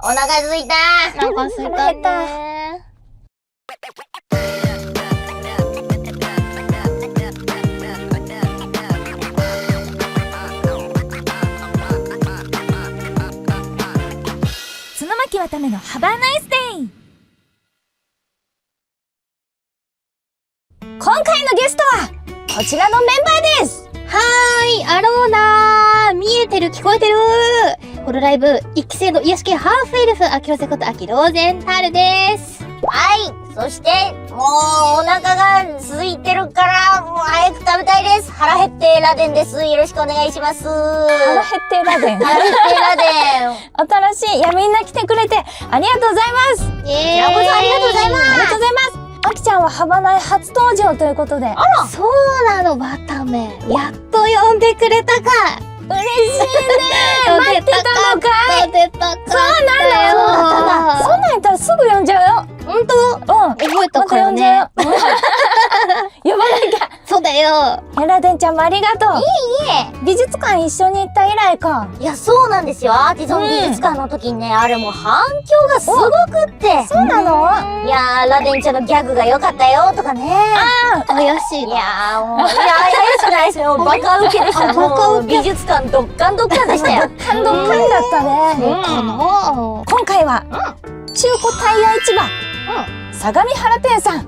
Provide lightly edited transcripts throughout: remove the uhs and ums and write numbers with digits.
お腹すいた。なんかすいたね。角巻はためのハバーナイスデイ。今回のゲストはこちらのメンバーです。はーい、アローナー。見えてる、聞こえてる。ホロライブ1期生の癒し系ハーフエルフ、アキロゼことアキローゼンタルです。はい。そして、もうお腹が空いてるから、もう早く食べたいです。腹減ってラデンです。よろしくお願いします。腹減ってラデン。腹減ってラデン。新しい。いや、みんな来てくれてありがとうございます。こちらこそありがとうございます。ありがとうございます。あきちゃんはハバナイ初登場ということで。あら、そうなの、バタメ。やっと呼んでくれたか。嬉しいね。待ってたのかい。呼んでたか。そうなの。そんなんやったらすぐ呼んじゃうよ。ほんと？うん。覚えたからね。呼ばなきゃ。そうだよ。ラデンちゃんもありがとう。いえ。美術館一緒に行った以来か。いや、そうなんですよ。アーティゾン美術館の時にね、あれもう反響がすごくって。そうなの？いやー、ラデンちゃんのギャグが良かったよとかね。怪しいいやーもう、いやー、怪しくないですよ。バカウケでした。もう、美術館ドッカンドッカンでしたよ。感動感だったね。そうかな。今回は、中古タイヤ市場、相模原店さん、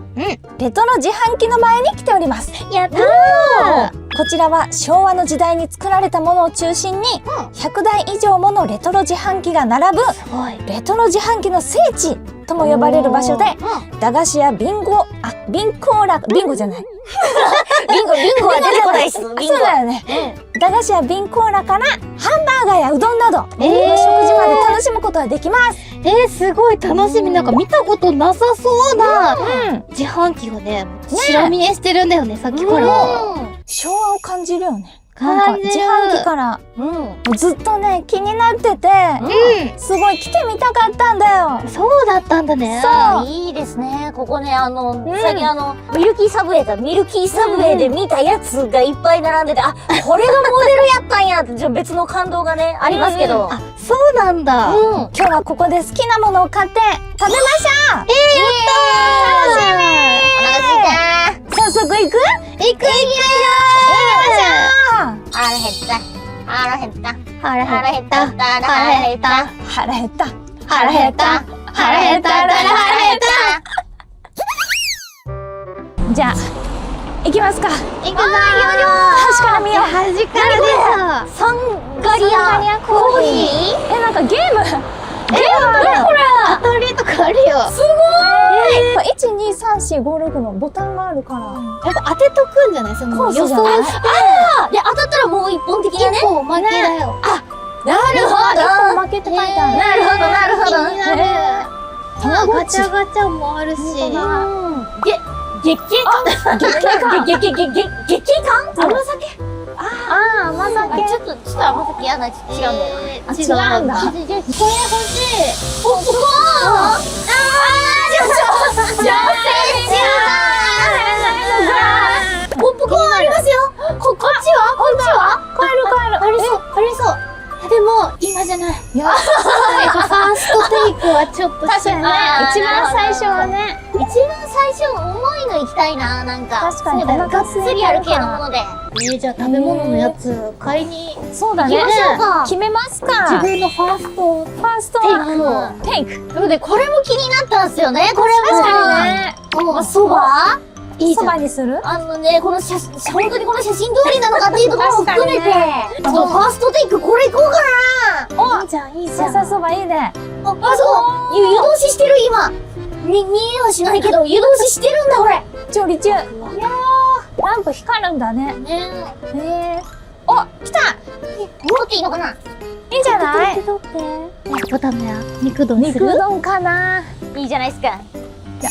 レトロ自販機の前に来ております。やったー。こちらは昭和の時代に作られたものを中心に、100台以上ものレトロ自販機が並ぶ、レトロ自販機の聖地とも呼ばれる場所で、駄菓子やビンゴじゃない。ビンゴは出てこないです。ビンゴ。そうだよね。駄菓子や瓶コーラからハンバーガーやうどんなど、食事まで楽しむことができます。すごい楽しみ。なんか見たことなさそうな自販機がね、白見えしてるんだよね、さっきから。昭和を感じるよね。感じる。自販機からずっとね気になってて、すごい来てみたかったんだよ。そうだったんだね。そう、いいですね。ここね、最近ミルキーサブウェイで見たやつがいっぱい並んでて、あ、これがモデルやったんやって、別の感動がね、ありますけど。あ、そうなんだ。今日はここで好きなものを買って食べましょう。やったー。楽しみ。お腹すいた。早速行く？行くよ。腹減った。腹減った。腹減った。腹減った。腹減った。腹減った。腹減った。腹減った。じゃあ行きますか。行くぞー。端から見よう。端からです。サンガリアコーヒー。なんかゲームある。ほら、当たりとかあるよ。すごい。1,2,3,4,5,6のボタンがあるから。やっぱ当てとくんじゃない？その予想して。で、当たったらもう一本的なね。結構負けだよ。あ、なるほど。負けって書いてある。なるほど、なるほど。気になる。ガチャガチャもあるし。月経感？月経感？甘酒？甘酒。ちょっと甘酒嫌な、違うんだよ。違うんだ。これ欲しい。ポップコーン？ポップコーンありますよ。こっちは？帰る。ありそう。でも、今じゃない。いや、ファーストテイクはちょっと確かにね。一番最初はね。一番最初重いの行きたいな、なんか。確かに。がっつりある系のもので。じゃあ食べ物のやつ買いにそうだね。行きましょうか。決めますか。自分のファーストテイク。なので、これも気になったんですよね。これも。確かにね。そば？そばにする？この本当にこの写真通りなのかっていうところも含めて、ファーストテイクこれいこうかな。いいじゃん。さそばいいね。そう。湯通ししてる今。見えはしないけど、湯通ししてるんだこれ。調理中。いやー、ランプ光るんだね。お、来た。持っていいのかな？いいんじゃない？取って。ボタンや肉丼する？肉丼かな。いいじゃないですか。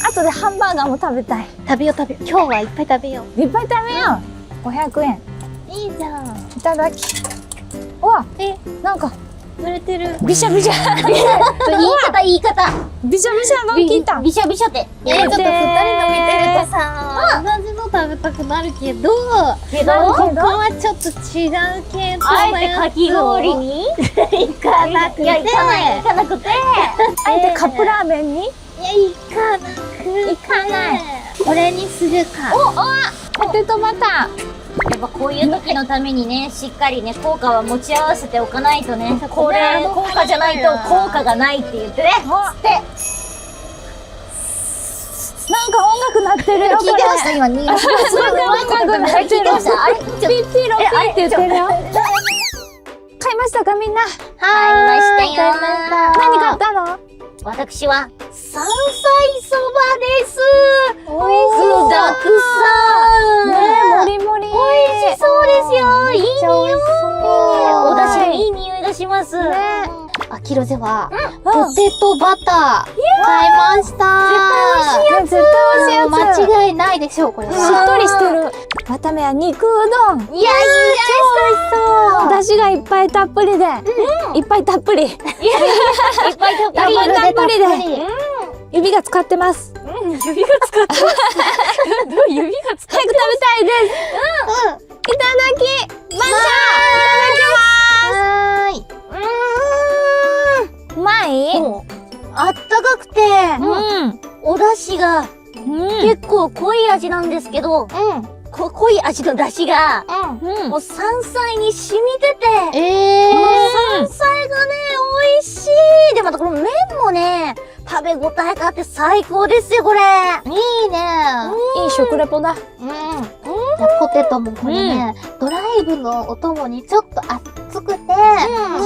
後でハンバーガーも食べたい。食べよう。今日はいっぱい食べよう。いっぱい食べよう。500円。いいじゃん。いただき。わ、なんか濡れてる。びしゃびしゃ。言い方。びしゃびしゃの聞いた。びしゃびしゃって。ちょっと2人の見てるとさ、同じの食べべたくなるけど、けどここはちょっと違う系統あえてのやつかき氷に行かなくて、いや、行かなくて。あえてカップラーメンにいや、行かなくない。これにするか。ポテトバタやっぱこういう時のためにね、しっかりね、効果は持ち合わせておかないとね、これ、効果じゃないと効果がないって言ってね。つって。なんか音楽鳴ってるよ、これ。聞いてました今に。すごい音楽鳴ってる。聞いてましたあれちょっとピッピロピって言ってるよ。買いましたかみんな。買いましたよ。何買ったの？私は、山菜そばです。美味しそう。具だくさん。ね、もりもり。美美味しそうですよ。いい匂い。お出汁のいい匂いがします。あきろぜは、ポテトバター、買いました。絶対美味しいやつ。間違いないでしょう、これは。しっとりしてる。わためは肉うどん。いや、いいじゃないですか。だしがいっぱいたっぷりで。いっぱいたっぷり。いっぱいたっぷり。いっぱいたっぷりで。指が使ってます。指が使ってます。指が使早く食べたいです。いただきました。はーい。うまい？あったかくて、お出汁が結構濃い味なんですけど、濃い味の出汁が、もう山菜に染みてて、山菜がね、美味しい。で、またこの麺もね、食べ応えがあって最高ですよ、これ。いいね。いい食レポだ。ポテトもこれね、ドライブのお供にちょっと熱くて、し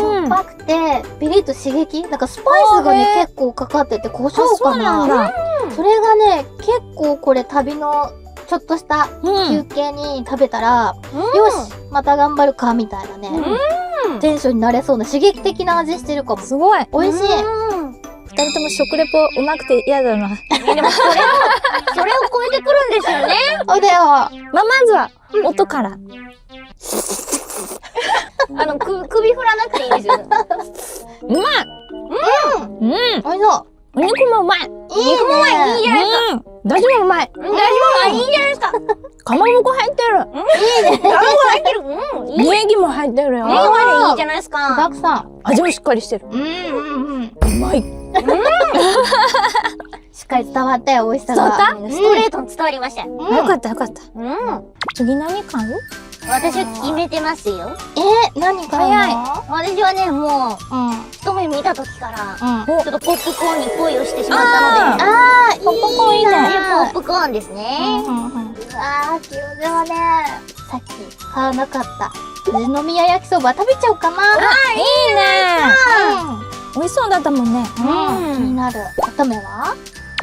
ょっぱくて、ピリッと刺激なんかスパイスがね、結構かかってて、胡椒かな。それがね、結構これ旅のちょっとした休憩に食べたら、よしまた頑張るかみたいなね、テンションになれそうな刺激的な味してるかも。すごい。美味しい。二人とも食レポうまくて嫌だな。でもそれを超えてくるんですよね。おだよ。まずは音から。首振らなくていいですよ。うまい。美味しそう。お肉もうまい。肉もうまい。いいじゃないですか。だしもうまい。大丈夫いいじゃないですか。かまぼこ入ってる。いいね。卵入ってる。いい。ネギも入ってるよ。ネギもいいじゃないですたか。くさん。味もしっかりしてる。うまい。しっかり伝わったよ、美味しさ伝わが。ったストレートに伝わりました。よかったよかった。次何買う？私は決めてますよ。何買うの？早い。私はね、もう、一目見た時から、ちょっとポップコーンに恋をしてしまったので、ポップコーンいいね。ポップコーンですね。きろぜはね、さっき買わなかった富士宮焼きそば食べちゃおうかな。いいね。美味しそうだったもんね。気になる。おめは？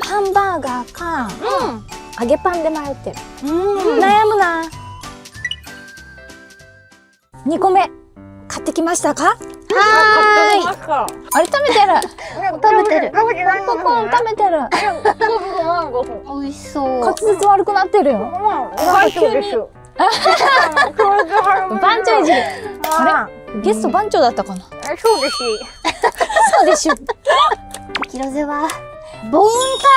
ハンバーガーか揚げパンで迷ってる。悩むな。2個目買ってきましたか？はーい。あれ食べてる。食べてる。ポップコーン食べてる。美味しそう。滑舌悪くなってるよ。急に。番長いじり。あれ？ゲスト番長だったかな？そうです。そうでしょ。きろぜはボンカ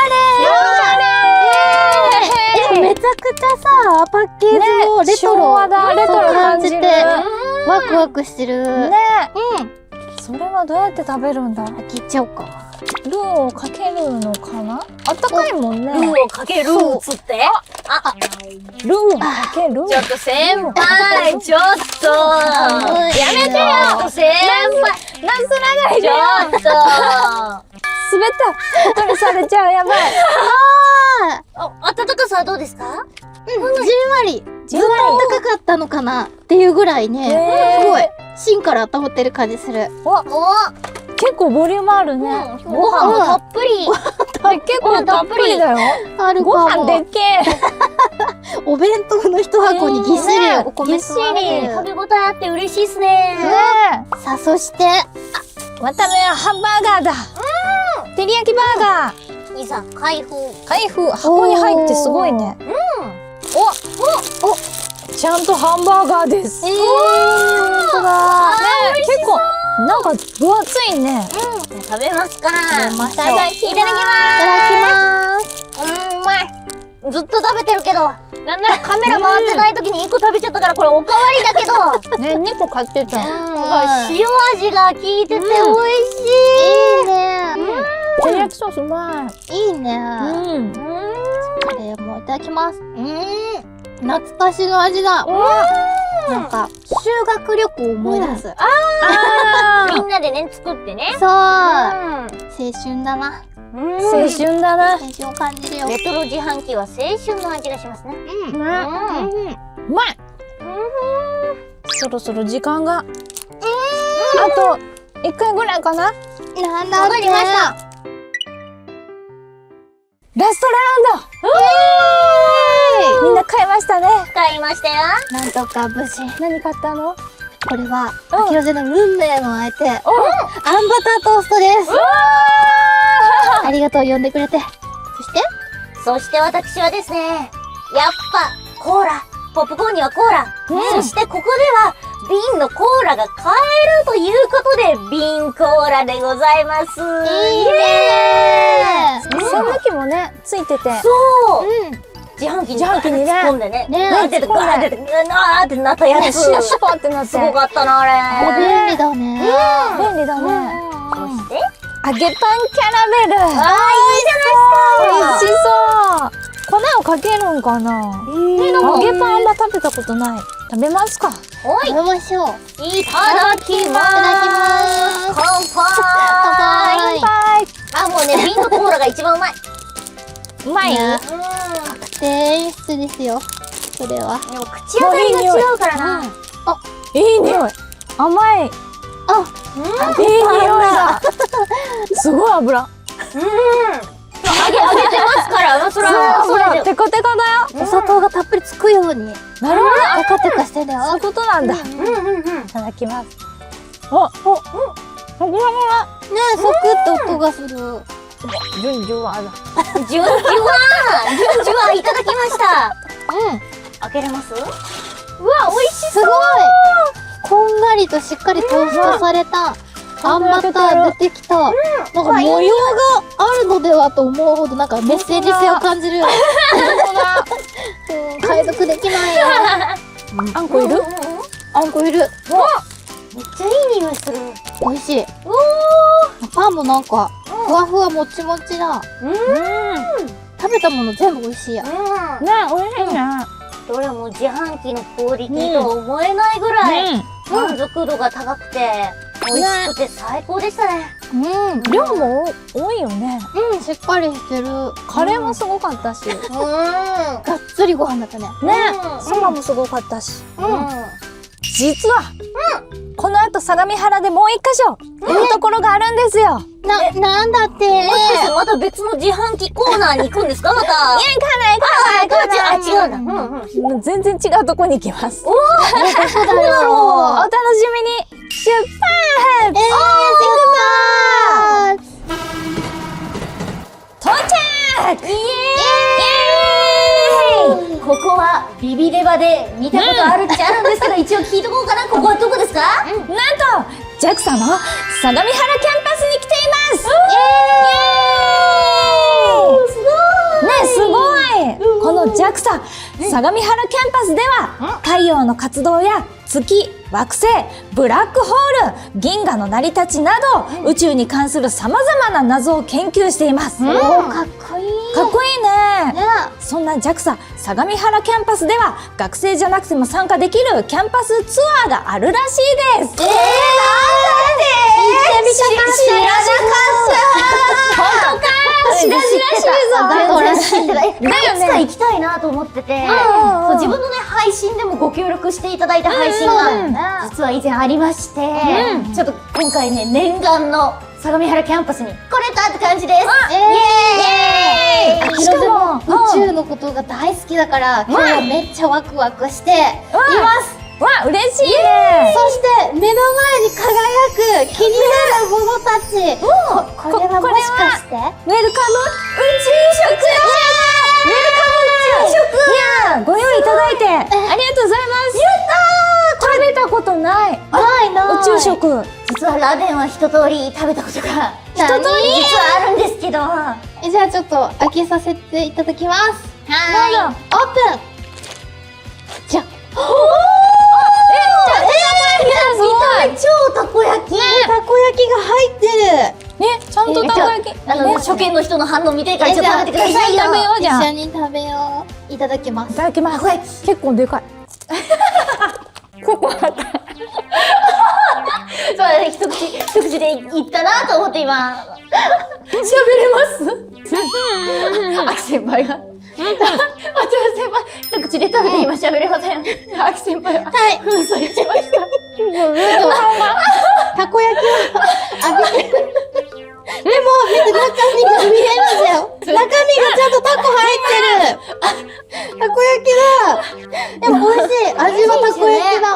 レー。めちゃくちゃさ、パッケージもレト昭ロ和だ。レトロ感じる。てワクワクしてる。ね。それはどうやって食べるんだ？切っちゃおうか。ルーをかけるのかな？あったかいもんね。ルーをかけるっつって。ルーをかける。ちょっと先輩、ちょっと。やめてよ。先輩。なすらないでちよ。ょっと。滑ったことにされちゃう。やばい。暖かさはどうですか？じんわり。ずっと暖かかったのかなっていうぐらいね、すごい芯から温まってる感じする。結構ボリュームあるね。ご飯もたっぷり。結構たっぷりだよ。あるごかも。飯でっけえ。お弁当の一箱にぎっしりお米食べ応えあって嬉しいっすね。ねさあ、そして、え。わためはハンバーガーだ。照り焼きバーガー。いざ開封。開封箱に入ってすごいね。おちゃんとハンバーガーです。本当だ。結構なんか分厚いね。食べますか。食べましょういただきます。いただきます。うまい。ずっと食べてるけど、なんならカメラ回ってない時に1個食べちゃったからこれおかわりだけど。ね、2個買ってた。塩味が効いてて美味しい。いいね。照り焼きソースうまい。いいね。カレーもいただきます。懐かしの味だ。なんか、修学旅行を思い出す。みんなでね、作ってね。そう。青春だな。青春だな。青春を感じるよ。レトロ自販機は青春の味がしますね。うまい。そろそろ時間が。あと1回ぐらいかな。なんだって。わかりました。ラストラウンド。みんな買いましたね。買いましたよ。なんとか無事。何買ったの？これは、あきろじの運命の相手、あんバタートーストです。ありがとう、呼んでくれて。そして私はですね、やっぱコーラ、ポップコーンにはコーラ、そしてここでは瓶のコーラが買えるということで瓶コーラでございます。いいね栓抜きもねついてて。そう自販機に自販機にね突っ込んでね。ねガーってガーってガーってなったやつ。シュシュパってなって。すごかったなあれ。便利だね。便利だね。そして揚げパンキャラメル。いいじゃないですか。美味しそう。粉をかけるんかな。揚げパンあんま食べたことない。食べますか。おい、食べましょう。いただきまーす。乾杯。あ、もうね、瓶のコーラが一番うまい。うまい。確定演出ですよ。それは。でも口当たりが違うからな。いい匂い。甘い。いい匂いだ。すごい油。揚げてますから、それはそれで。テカテカだよ。お砂糖がたっぷりつくように。なるほど。テカテカしてんだよ。そういうことなんだ。いただきます。お、桜がねえ、ソクって音がする。ジュンジュワだ。じゅんじゅわいただきました。開けれます？うわ、美味しすごいこんがりとしっかりトーストされたあんバター出てきた。なんか模様があるのではと思うほどなんかメッセージ性を感じる。解読できないよ。あんこいる？あんこいる。めっちゃいい匂いする。美味しい。パンもなんかふわふわもちもちだ。食べたもの全部美味しいや。ね、美味しいね。どれも自販機のクオリティとは思えないぐらい満足度が高くて美味しくて最高でしたね。量も多いよね。しっかりしてる。カレーもすごかったし。がっつりご飯だったね。ね、そばもすごかったし。実は、この後相模原でもう一箇所いいところがあるんですよ。なんだってもしかしてまた別の自販機コーナーに行くんですかまた。いや、行かない。あ、違うんだ。もう全然違うとこに行きます。どこだろう。お楽しみに。出発。到着。イエーイ。ここはビビレバで見たことあるっちゃあるんですけど、一応聞いとこうかな。ここはどこですか？なんと JAXA の相模原キャンパスに来ています。すごい。この JAXA 相模原キャンパスでは太陽の活動や月、惑星、ブラックホール、銀河の成り立ちなど宇宙に関する様々な謎を研究しています。かっこいい。かっこいいね。そんな JAXA 相模原キャンパスでは学生じゃなくても参加できるキャンパスツアーがあるらしいです。なんだって。知らなかった。本当か。知らしいぞ。だよね。行きたいなと思ってて、自分のね配信でもご協力していただいた配信が実は以前ありまして、ちょっと今回ね念願の相模原キャンパスに来れたって感じです。イエーイ。しかも宇宙のことが大好きだから今日はめっちゃワクワクしています。わ、嬉しいね。そして目の前に輝く気になるものたち。これはもしかしてウェルカム宇宙食だ。ウェルカム宇宙食。いや、ご用意いただいてありがとうございます。やったー。食べたことない。宇宙食。実はラーメンは一通り食べたことが実はあるんですけど。じゃあちょっと開けさせていただきます。はい、オープン。じゃあ、見た目超たこ焼き。たこ焼きが入ってる。ね、ちゃんとたこ焼き。初見の人の反応見てからちょっと食べてくださいよ。食べようじゃん。一緒に食べよう。いただきます。いただきます。結構でかい。ここあった。そうだね、一口でいったなと思って今。喋れます？秋先輩が。松原先輩、一口で食べて今喋れません。秋先輩は。はい。紛争しました。たこ焼きを浴びて。でも、中身が見えるんだよ。中身がちゃんとタコ入ってる。たこ焼きだ。でも美味しい。味はたこ焼きだ。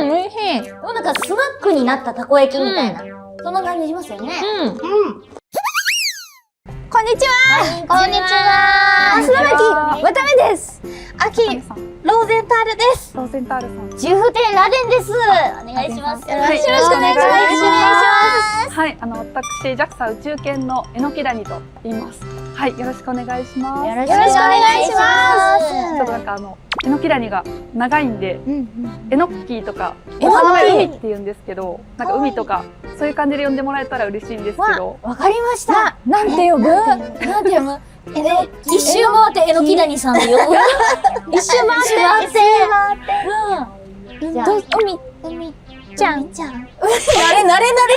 うん、美味しい。なんかスナックになったたこ焼きみたいな。そんな感じしますよね。こんにちは。こんにちは。砂巻わためです。秋、ローゼンタールです。ローゼンタールさん。ジュフ店ラデンです。お願いします。よろしくお願いします。はい、私 JAXA 宇宙犬のえのきだにと言います。はい、よろしくお願いします。よろしくお願いします。ちょっとなんかえのきだにが長いんで、えのきとか、えのきお花の海って言うんですけど、なんか海とかそういう感じで呼んでもらえたら嬉しいんですけど。わかりました。なんて呼ぶ？なんて呼ぶ？一周回ってえのきだにさんで呼ぶ？一周回って。じゃあ海ちゃん。ちゃん。慣れ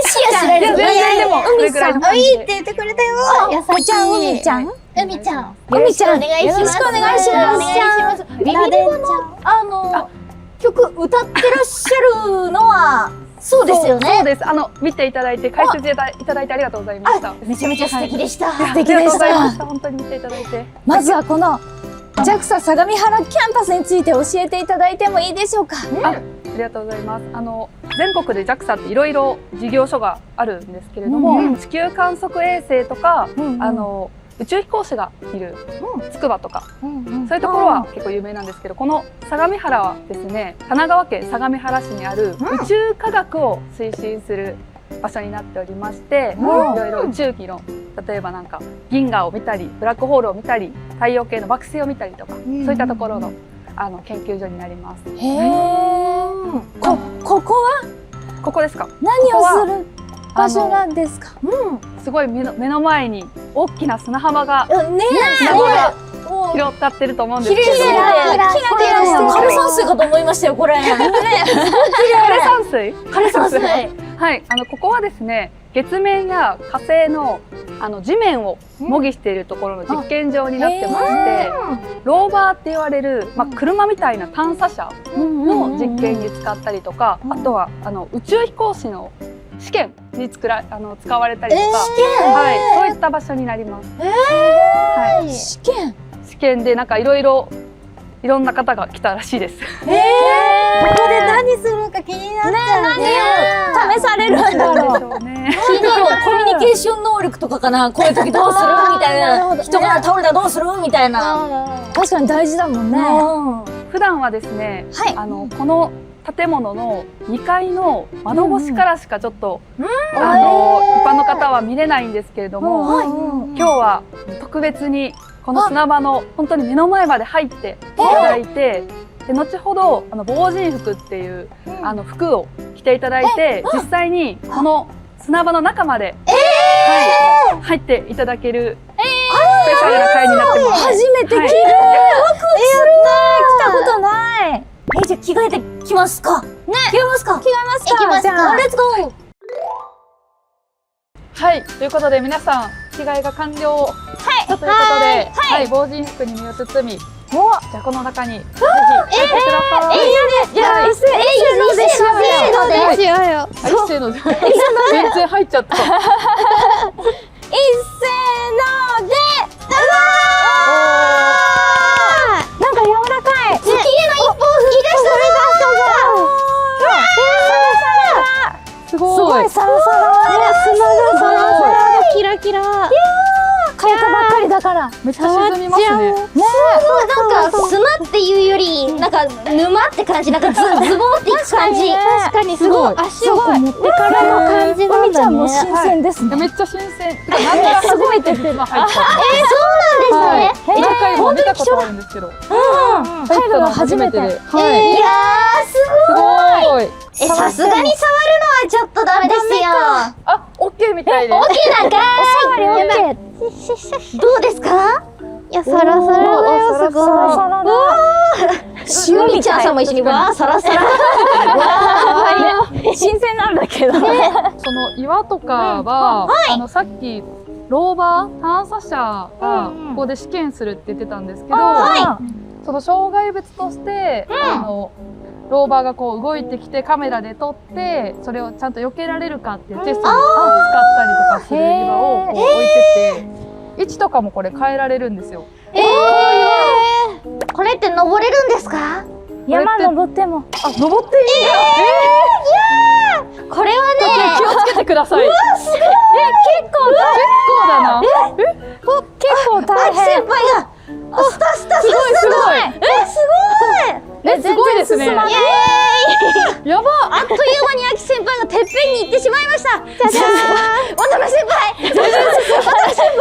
しやしない全然でもこれぐらいの感じいいってで。言ってくれたよ。優しい。ちゃん、海ちゃん。海ちゃん。海ちゃん。お願いします。よろしくお願いします。お願いします。ビビリバの曲歌ってらっしゃるのはそうですよね。そうです。見ていただいて解説いただいてありがとうございました。めちゃめちゃ素敵でした。素敵でありがとうございまし。したた。本当に見ていただいて。まずはこの JAXA 相模原キャンパスについて教えていただいてもいいでしょうか。ありがとうございます。全国で JAXA っていろいろ事業所があるんですけれども、地球観測衛星とか、宇宙飛行士がいる筑波とか、そういうところは結構有名なんですけど、この相模原はですね、神奈川県相模原市にある宇宙科学を推進する場所になっておりまして、いろいろ宇宙機の例えばなんか銀河を見たりブラックホールを見たり太陽系の惑星を見たりとか、そういったところの研究所になります。へえ。ここはここですか？何をする場所なんですか？すごい目の前に大きな砂浜がねえ、砂が広がってると思うんですけど、キラキラして枯山水かと思いましたよこれ。枯山水？枯山水。はい、ここはですね、月面や火星の地面を模擬しているところの実験場になってまして、ローバーって言われる、車みたいな探査車の実験に使ったりとか、あとは宇宙飛行士の試験に使われたりとか、はい、そういった場所になります。はい、試験でなんかいろんな方が来たらしいです。ここで何するか気になっちゃうね。試されるんだろう。そうね。気になるコミュニケーション能力とかかな。こういう時どうするみたいな。人が倒れたらどうするみたいな。確かに大事だもんね。普段はですね、はいこの建物の2階の窓越しからしかちょっと、一般の方は見れないんですけれども、今日は特別にこの砂場の本当に目の前まで入っていただいて、で後ほど防塵服っていう服を着ていただいて、実際にこの砂場の中まで、はい、入っていただけるスペシャルな会になってます。初めて着る。ワクワクする。来たことない。じゃあ着替えてきますか。ね。着替えますか。行きますか。レッツゴー。はい、ということで皆さん着替えが完了したということで、はい、防塵服に身を包み、じゃあこの中にぜひ入ってください。じゃあ、一斉のでしようよ。はい、一斉ので全然入っちゃった。一斉ので。なんか柔らかい。綺麗な一本吹き出したね。すごい。サラサラ。砂がサラサラでキラキラ。変えたばっかりだから。めっちゃ沈みますね。なんか砂っていうより、なんか沼って感じ、なんかズボーっていく感じ。確かにすごい。足をこう持ってからの感じなんだね。もう新鮮ですね。めっちゃ新鮮。なんなら初めて手間入った。そうなんですね。何回も見たことあるんですけど。入るの初めて。はい。いやー、すごい。さすがに触るのはちょっとダメですよ。あ、オッケーみたいです。オッケーなんか触りオッケー。ーい。どうですか？いや、サラサラだよ、すごい。ゆみちゃんさんも一緒にわーサラサラ。新鮮なんだけど。その岩とかは、さっきローバー探査車がここで試験するって言ってたんですけど、その障害物として、ローバーがこう動いてきてカメラで撮ってそれをちゃんと避けられるかっていうテストに使ったりとかする岩をこう置いてて、位置とかもこれ変えられるんですよ。これって登れるんですか？山登っても。あ、登っていいんだ。これはね、気をつけてください。結構だな。結構大先変。輩がスタスタスタすごい。すごいですね。全然進まない。やば。あっという間に秋先輩がてっぺんに行ってしまいました。じゃじゃーん。渡辺先輩、渡辺先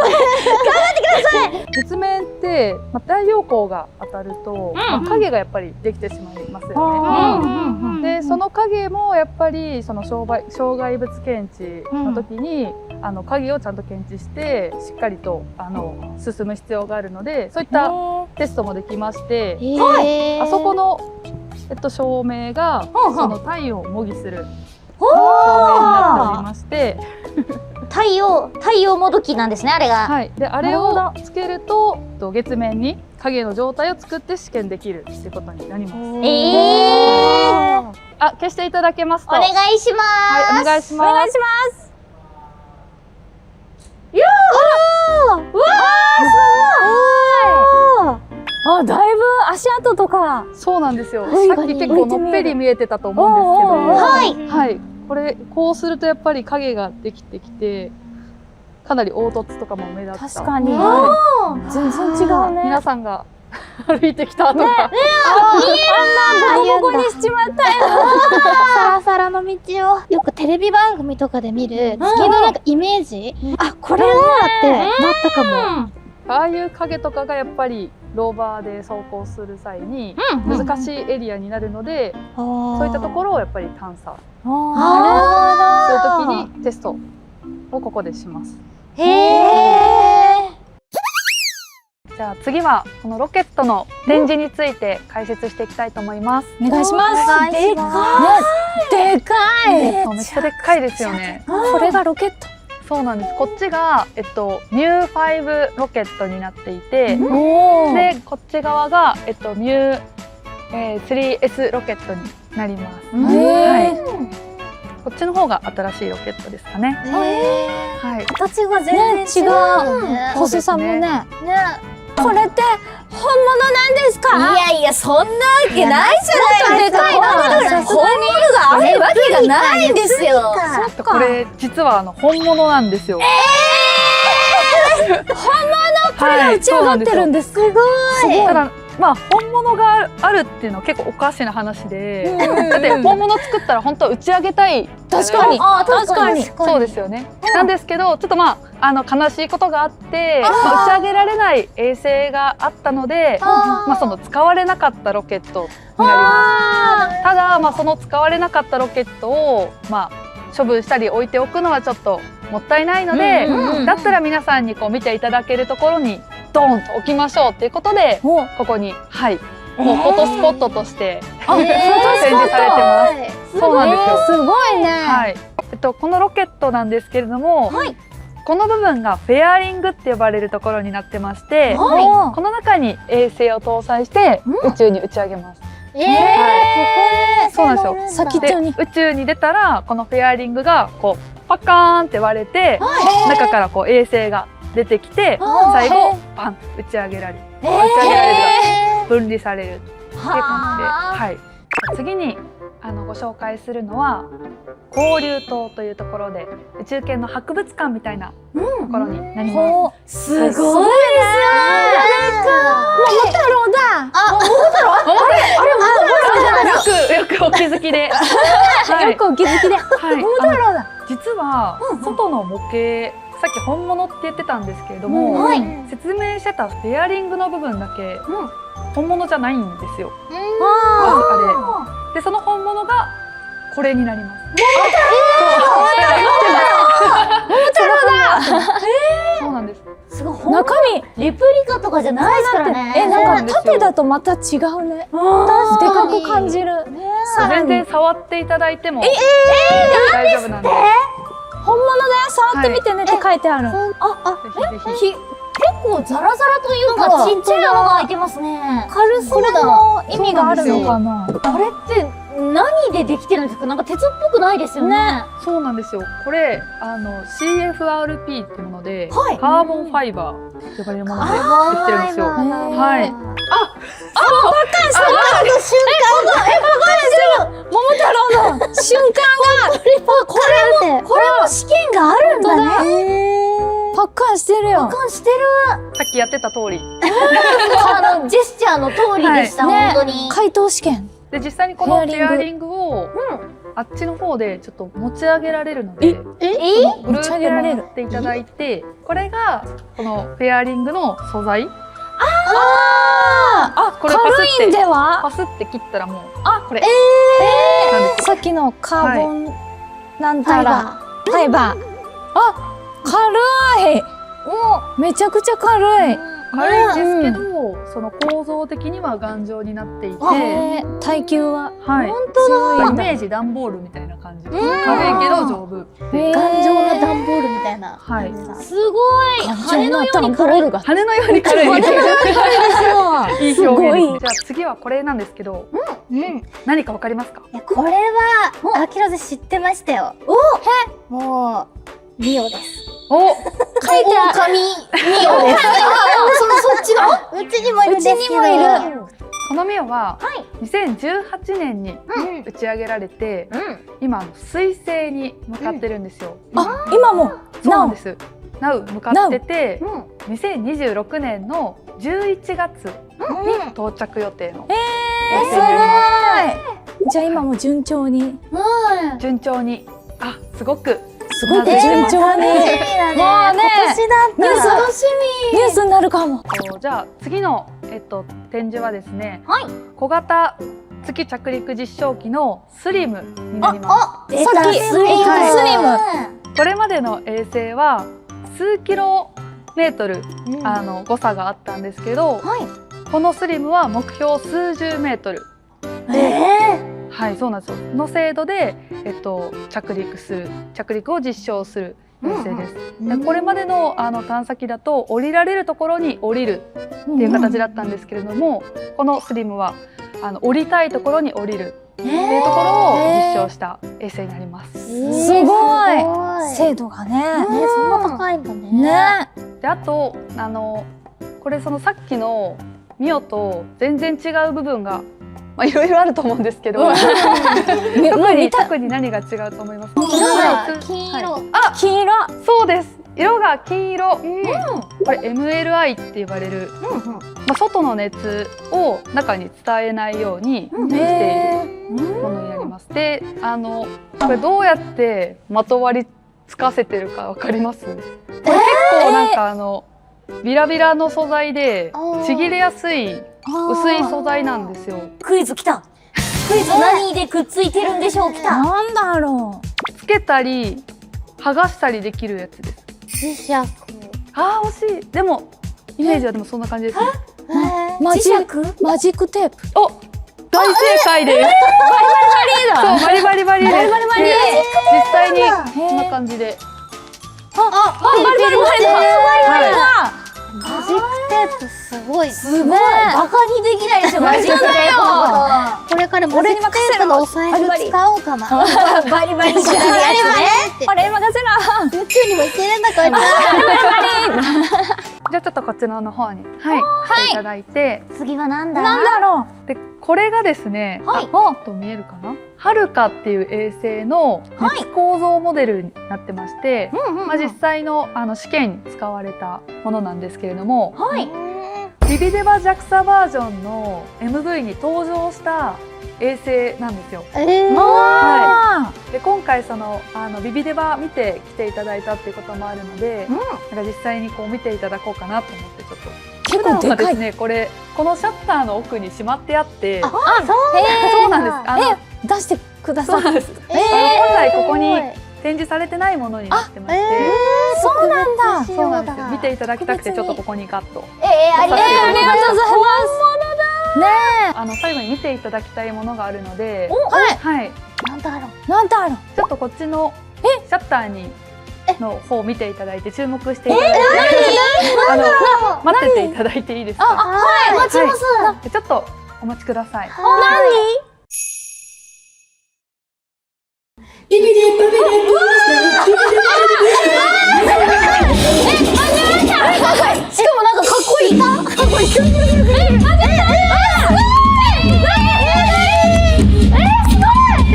輩、頑張ってください。月面って太陽光が当たると影がやっぱりできてしまいますよね。でその影もやっぱりその障害物検知の時に影をちゃんと検知してしっかりと進む必要があるので、そういったテストもできまして、あそこの照明がその太陽を模擬する照明になっておりまして。太陽もどきなんですね、あれが。はい、であれをつけると月面に影の状態を作って試験できるっていうことになります。あ、消していただけますと。お願いします。はい、お願いします。お願いします。あ、だいぶ足跡とか。そうなんですよ。さっき結構のっぺり見えてたと思うんですけど、はい、これこうするとやっぱり影ができてきて、かなり凹凸とかも目立った。確かに。全然違うね。皆さんが歩いてきたとか。ボコボコにしちまったよ。サラサラの道をよくテレビ番組とかで見る月のなんかイメージ、あ、これだってなったかも。ああいう影とかがやっぱりローバーで走行する際に難しいエリアになるので、そういったところをやっぱり探査するときにテストをここでします。じゃあ次はこのロケットの展示について解説していきたいと思います。お願いします。でかい。めっちゃでっかいですよね。これがロケット。そうなんです。こっちがミュー5ロケットになっていて、でこっち側がミュー3S ロケットになります。はい。こっちの方が新しいロケットですかね。はい。形が全然違う。細さもね。これって本物なんですか？いやいや、そんなわけないじゃないですか。本物があるわけがないんですよ。これ実は本物なんですよ。これが打ち上がってるんです。すごい。ただまあ本物があるっていうのは結構おかしな話で、だって本物作ったら本当は打ち上げたい。確かに。確かに。そうですよね。なんですけどちょっと悲しいことがあって打ち上げられない衛星があったので、その使われなかったロケットになります。ただその使われなかったロケットを処分したり置いておくのはちょっともったいないので、だったら皆さんに見ていただけるところにドーンと置きましょうっていうことで、ここにもうフォトスポットとして展示されてます。そうなんですよ。すごいね。はい。このロケットなんですけれども、この部分がフェアリングって呼ばれるところになってまして、この中に衛星を搭載して宇宙に打ち上げます。そうなんですよ。先っちょに宇宙に出たらこのフェアリングがパカーンって割れて、中から衛星が出てきて、最後パン打ち上げられる、分離されるっていう感じで、次にご紹介するのは交流棟というところで宇宙系の博物館みたいなところになります。すごいですね。桃太郎だ。桃太気づきで。はいよくお気づきで。はい。桃太郎だ。実は外の模型、さっき本物って言ってたんですけれども、説明してたペアリングの部分だけ本物じゃないんですよ。あれでその本物がこれになります。そうなんです。すごい。中身レプリカとかじゃないですからね。なんか縦だとまた違うね。でかく感じる。全然触っていただいても大丈夫なんで。本物だよ、触ってみてねって書いてある。ぜひぜひ。結構ザラザラというかちっちゃい穴が開いてますね。軽そうだ。意味があるのかな。あれって何でできてるんですか？なんか鉄っぽくないですよね。そうなんですよ。これCFRP っていうもので、カーボンファイバーと呼ばれるものでできてるんですよ。はい。桃太郎の瞬間がこれも試験があるんだね。パッカンしてるよ。パッカンしてる。さっきやってた通り。ジェスチャーの通りでした、本当に。解答試験。で実際にこのペアリングをあっちの方でちょっと持ち上げられるので、ぐるーって回っていただいて、これがこのペアリングの素材。これ軽いんでは？パスって切ったらもうこれ。さっきのカーボンなんたらファイバー。軽い。めちゃくちゃ軽い。軽いんですけど、その構造的には頑丈になっていて、耐久は本当だ。イメージ段ボールみたいな感じ。軽いけど丈夫。頑丈な段ボールみたいな。はい。すごい。羽のように軽い。羽のように軽い。いい表現。じゃあ次はこれなんですけど、何かわかりますか？これはアキロゼ知ってましたよ。もうミオです。書いてある紙ミオです。そっちの？うちにもいるんですけど。このミオは2018年に打ち上げられて、今水星に向かってるんですよ。今もそうなんです。なう向かってて、2026年の11月に到着予定の。すごい。じゃあ今も順調に。順調に。すごく。すごく順調に。もうね、ニュースになるかも。じゃあ次の展示はですね、小型月着陸実証機のスリムになります。さっきスリム。これまでの衛星は数キロメートル誤差があったんですけど、このスリムは目標数十メートル。はい、そうなんですよ。の精度で着陸を実証する衛星です。これまでの探査機だと降りられるところに降りるっていう形だったんですけれども、このスリムは降りたいところに降りるっていうところを実証した衛星になります。すごい。精度がね。そんな高いんだね。であとこれそのさっきのミオと全然違う部分がいろいろあると思うんですけど、特に何が違うと思いますか？金色。金色。そうです。色が金色。これ MLI って呼ばれる、外の熱を中に伝えないようにしているものになります。で、これどうやってまとわりつかせてるかわかります？これ結構なんかビラビラの素材でちぎれやすい薄い素材なんですよ。クイズ来た。クイズ何でくっついてるんでしょう？来た。なんだろう。つけたり剥がしたりできるやつです。磁石。惜しい。でもイメージはでもそんな感じですね。マジックテープ。大正解です。バリバリバリです。実際にこんな感じで。バリバリだ。マジックテープすごい。すごい。バカにできないですよ。マジックテープ。これからマジックテープのお財布使おうかな。バリバリじゃないですね。俺任せろ。宇宙にも行けるんだこいつ。じゃあちょっとこっちの方にしていただいて、次はなんだろう。でこれがですね、と見えるかな？はるかっていう衛星の熱構造モデルになってまして、実際の試験に使われたものなんですけれども、実ビビデバ JAXA バージョンの MV に登場した衛星なんですよ。はい。で今回ビビデバ見て来ていただいたっていうこともあるので、なんか実際にこう見ていただこうかなと思ってちょっと。結構でかい。ですね、このシャッターの奥にしまってあって、そうなんです。出してください。そうなんです。本来ここに展示されてないものになってまして、そうなんだ。そうなんですよ。見ていただきたくてちょっとここにガッと。ありがとうございます。ねえ。最後に見ていただきたいものがあるので、はい。なんだろう。なんだろう。ちょっとこっちのシャッターにの方を見ていただいて注目していただいて、待ってていただいていいですか？はい、待ちます。ちょっとお待ちください。しかもなんかかっこいい。かっこいい。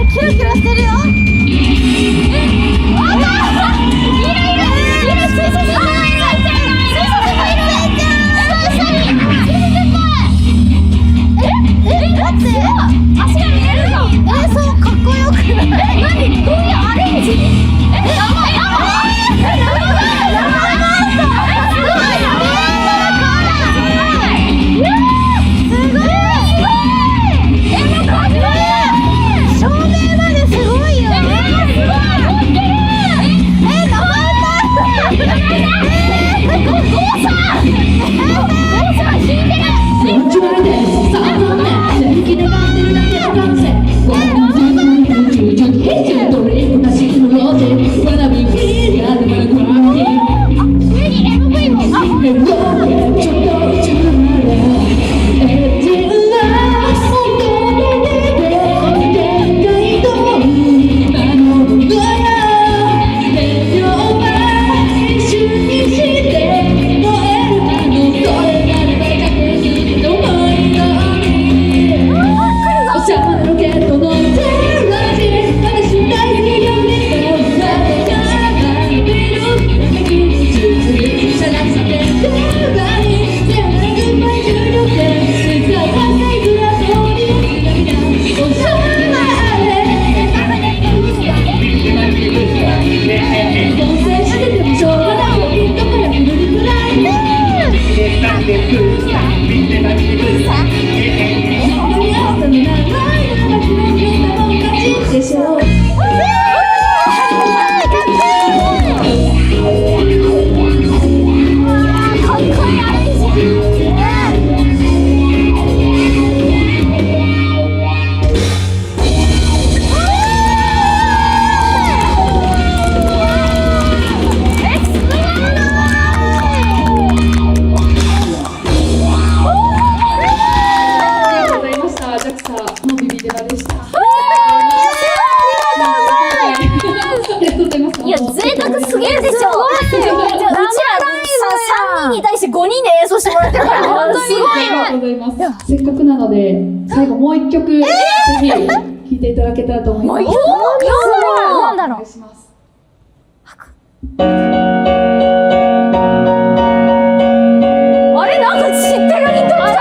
キラキラしてるよ。いや、贅沢すぎるでしょ。うちら3人に対して5人で演奏してもらってるから、本当にすごいありがとうございます。せっかくなので、最後もう一曲、ぜひ聴いていただけたらと思います。なんだろう。お願いします。あれ、なんか知ってるイントロ来た。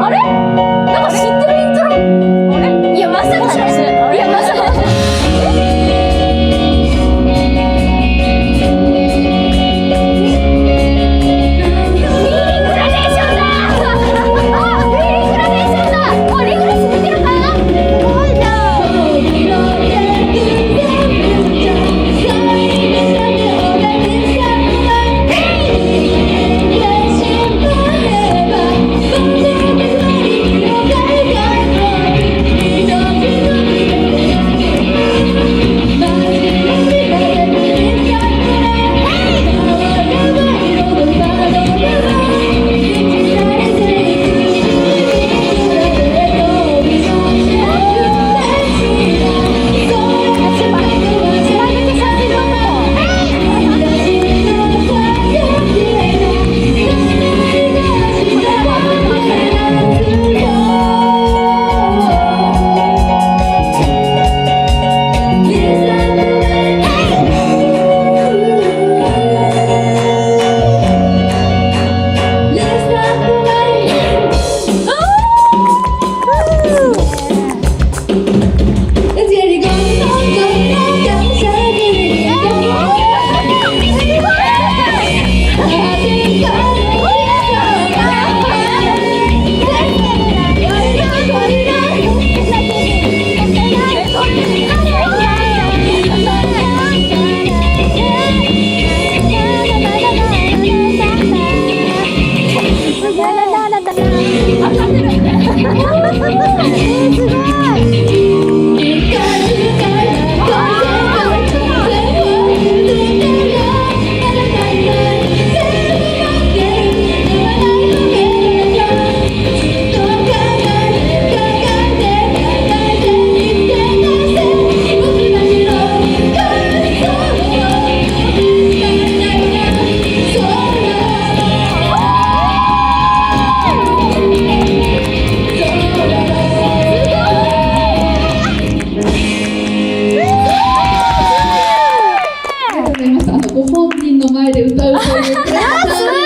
あれなんか知ってるイントロ。あれいや、まさかです。いや、まさか。すごいじゃん。ご本人の前で歌うというプレッシャーをすごい。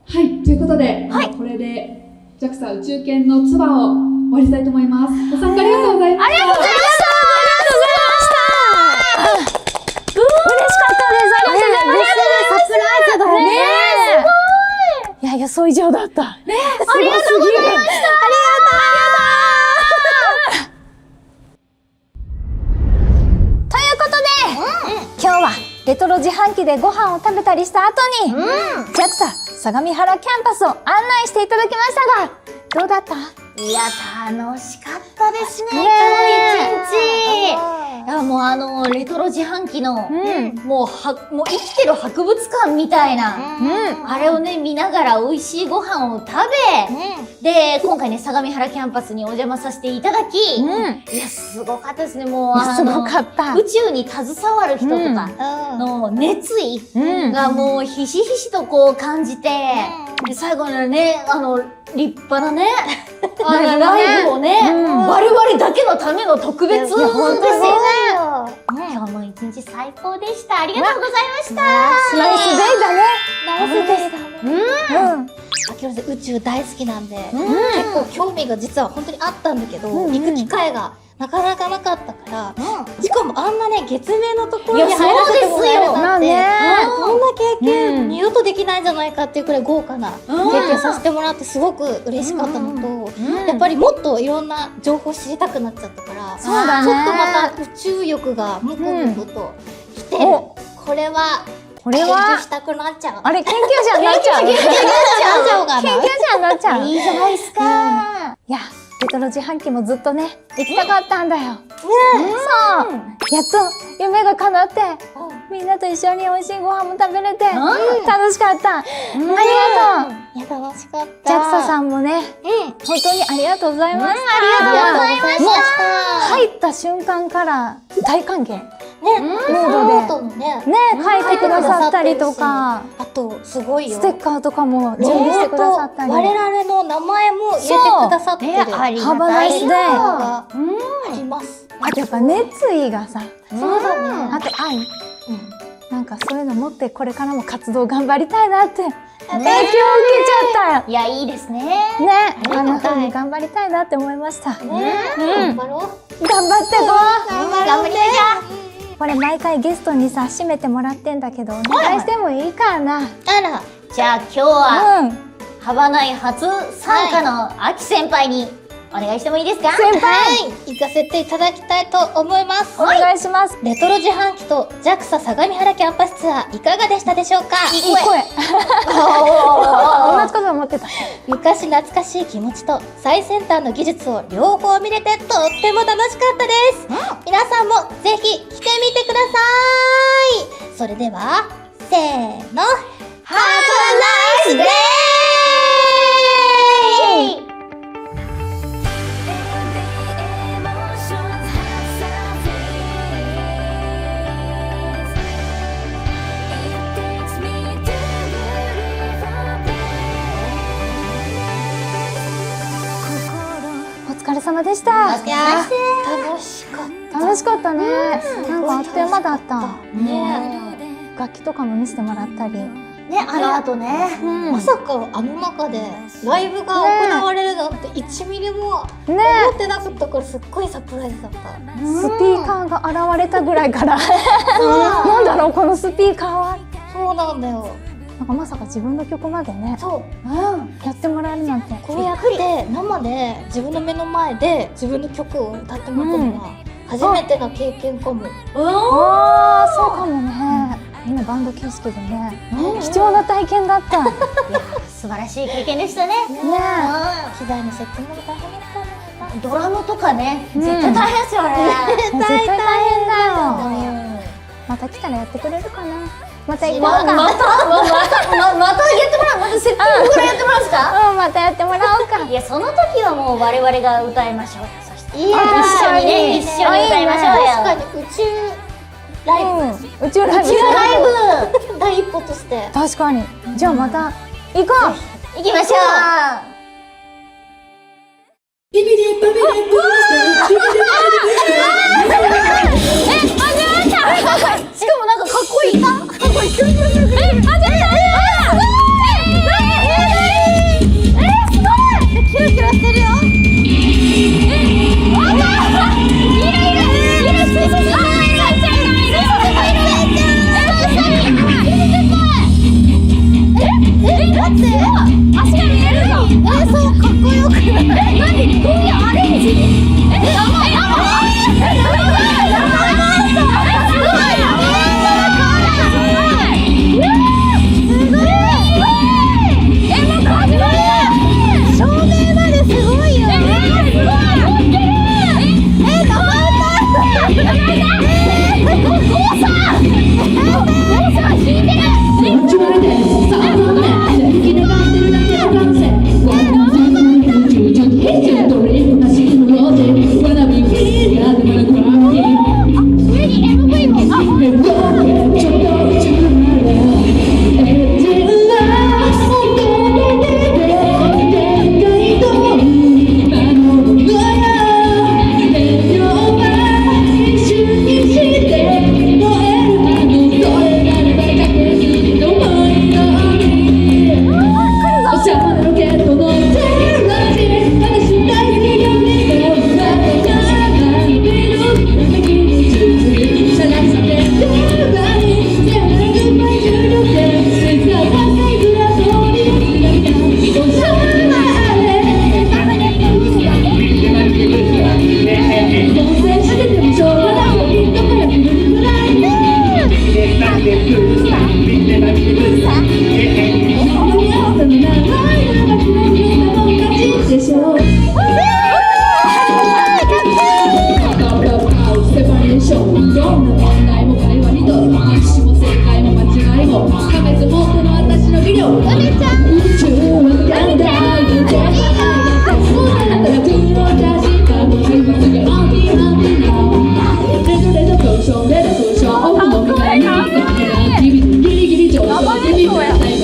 はい、ということで、これで JAXA 宇宙圏のツアーを終わりたいと思います。ご参加ありがとうございました。ありがとうございました。嬉しかったです。ありがとうございます。サプライズだよね。すごい。いや、予想以上だった。ね、ありがとうございました。ありがとう。ということで、今日はレトロ自販機でご飯を食べたりした後に、JAXA 相模原キャンパスを案内していただきましたが、どうだった？いや、楽しかったですね、今日一日。いや、もうレトロ自販機の、もう生きてる博物館みたいな、あれをね、見ながら美味しいご飯を食べ、で、今回ね、相模原キャンパスにお邪魔させていただき、いや、すごかったですね、もうすごかった。宇宙に携わる人とかの熱意がもうひしひしとこう感じて、で、最後のね、立派なね、ライブをね、我々だけのための特別ですよ。今日も一日最高でした。ありがとうございました。ナイスデイだね。ナイスデイだね。うん。あきらせ宇宙大好きなんで、結構興味が実は本当にあったんだけど、行く機会がなかなかなかったから、しかもあんなね、月面のところに入らせてもらえるなんて、こんな経験二度とできないんじゃないかっていうくらい豪華な経験させてもらってすごく嬉しかったのと、やっぱりもっといろんな情報知りたくなっちゃったから、そうだね。ちょっとまた宇宙欲がムクムクと来て、これは研究したくなっちゃう。あれ、研究者になっちゃう。研究者になっちゃう。いいじゃないですか。いや、レトロ自販機もずっとね、行きたかったんだよ。そう。やっと夢が叶って、みんなと一緒に美味しいご飯も食べれて、楽しかった。ありがとう。いや、楽しかった。JAXA さんもね、本当にありがとうございました。ありがとうございました。入った瞬間から大歓迎。ね、モードでね、書いてくださったりとか、あとすごいよ。ステッカーとかも準備してくださったり、我々の名前も入れてくださってる。ハバナイスデーがあります。あとやっぱ熱意がさ、そうだね。あと愛、なんかそういうの持ってこれからも活動頑張りたいなって影響を受けちゃったよ。いや、いいですね。ね、あんな風に頑張りたいなって思いました。頑張ろう。頑張ってこ頑張りましう。これ毎回ゲストにさ締めてもらってんだけど、お願いしてもいいかな。あら、じゃあ今日は、ハバナイ初参加のアキ先輩にお願いしてもいいですか？先輩、行かせていただきたいと思います。お願いします。レトロ自販機と JAXA 相模原キャンパスツアーいかがでしたでしょうか？いい声。同じこと思ってた。昔懐かしい気持ちと最先端の技術を両方見れてとっても楽しかったです。皆さんもぜひ来てみてください。それでは、せーの。Have a nice day!お疲れ様でした。いやー、楽しかった。楽しかったね。なんかあっという間だった。ね楽器とかも見せてもらったり。ね、あとね。まさかあの中でライブが行われるなんて1ミリも思ってなかったからすっごいサプライズだった。スピーカーが現れたぐらいからなんだろうこのスピーカーは。そうなんだよ。なんかまさか自分の曲までね、そうやってもらえるなんて。こうやって生で自分の目の前で自分の曲を歌ってもらったのは初めての経験かも。ああ、そうかもね。圭介でね、貴重な体験だったね。素晴らしい経験でしたね。機材の設定も大変だったね。ドラムとかね、絶対大変ですよね。絶対大変だよ。また来たらやってくれるかな。また行こうか。またやってもらう。またセッティングからやってもらうんですか？またやってもらおうか。いや、その時はもう我々が歌いましょうよ。そしていや一緒にね、一緒に歌いましょうよ。確かに宇宙ライブ、宇宙ライブ。宇宙ライブ第一歩として。確かに。じゃあまた行こう。行きましょう。しかもなんかかっこいい。かっこいい。すごい。キラキラしてるよ。だって足が見えるの。そうかっこよくない？何？どういうアレンジ？ギリギリ上手。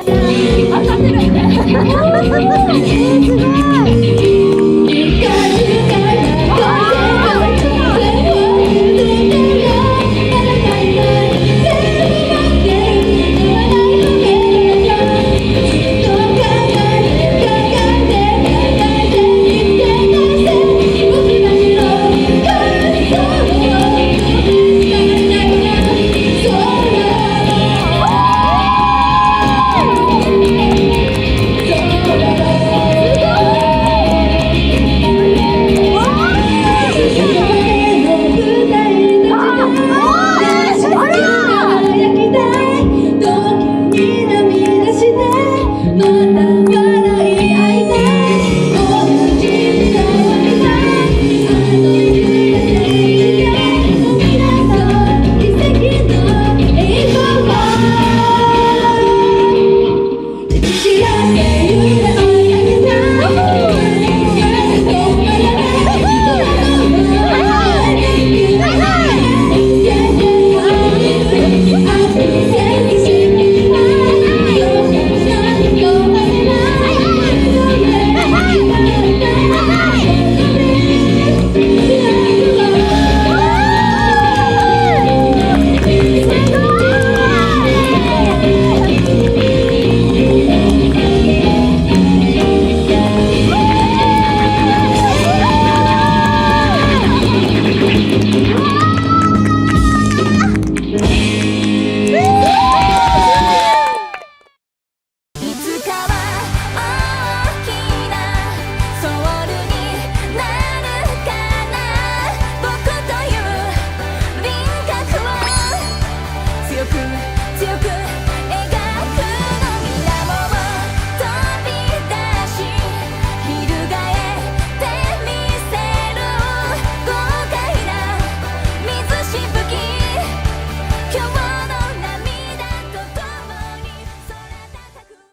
す。